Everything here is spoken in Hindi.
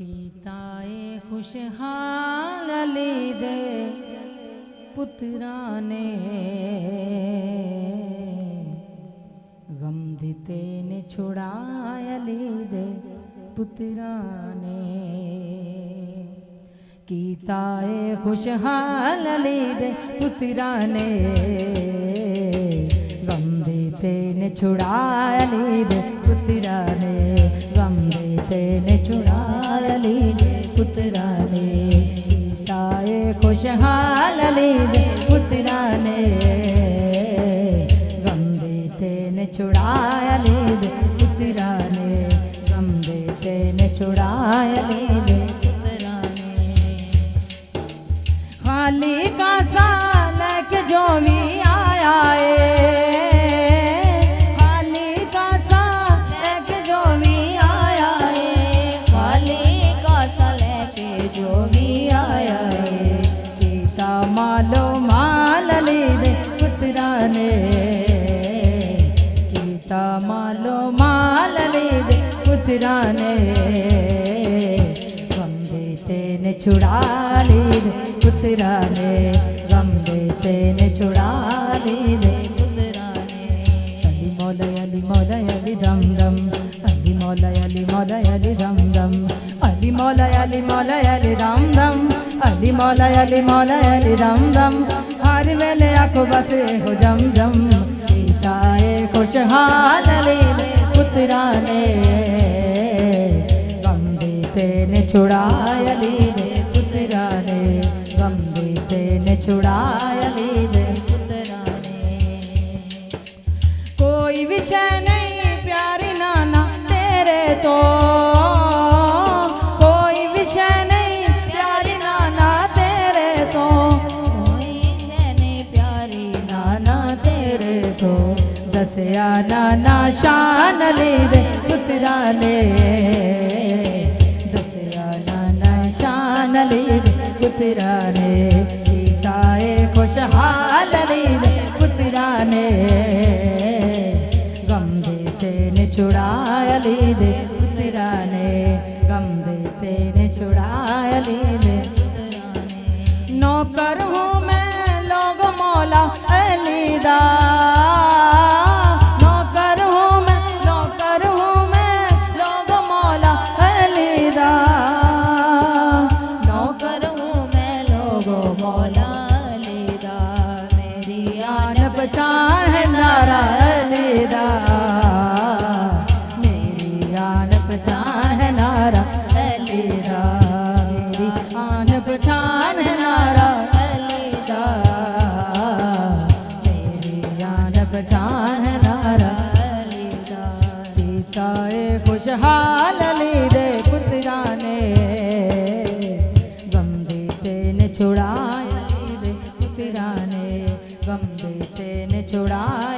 कीताए खुशहाल अली दे पुत्रा ने गम दिते ने छुड़ाए अली दे पुत्रा ने कीताए खुशहाल अली दे पुत्रा ने गम दिते ने छुड़ाए अली दे पुत्रा ने गम दिते ने छुड़ाए अली दे पुत्रा ने कीताए खुशहाल अली दे पुत्रा ने गम दिते ने छुड़ाए अली दे पुत्रा ने गम दिते ने छुड़ाए अली दे पुत्रा ने खाली का साल के जो भी आया मालो माल अली दे पुत्रा ने कीता मालो माल अली दे पुत्रा ने गम देते ने छुड़ा ली दे पुत्रा ने गम देते ने छुड़ा ली दे पुत्रा ने अली मौला अली दम दम अली मौला अली दम दम अली मौला अली दम दम अली मौला अली दम दम हर वेले आखो बसे हो जम जम कीताए खुशहाल अली दे पुत्रा ने गम देते ने छुड़ाए अली दे पुत्रा ने गम देते ने छुड़ाए अली दे पुत्रा ने कोई विषय नहीं प्यारी नाना तेरे तो कोई विषय दसया नाना शान अली दे पुत्रा ने दसया नाना शान अली दे पुत्रा ने कीताए खुशहाल अली दे पुत्रा ने गम देते ने छुड़ाए अली दे पुत्रा ने गम देते ने छुड़ाए अली दे पुत्रा ने नौकर हूँ मैं लोग मौला अली दा पहचान है नारा अली दा मेरी आन पहचान है नारा अली दा मेरी आन पहचान है नारा अली दा मेरी आन पहचान है नारा अली दा कीताए खुशहाल अली दे पुत्रा ने गम देते ने छुड़ाए अली दे पुत्रा ने गम देते ने छुड़ा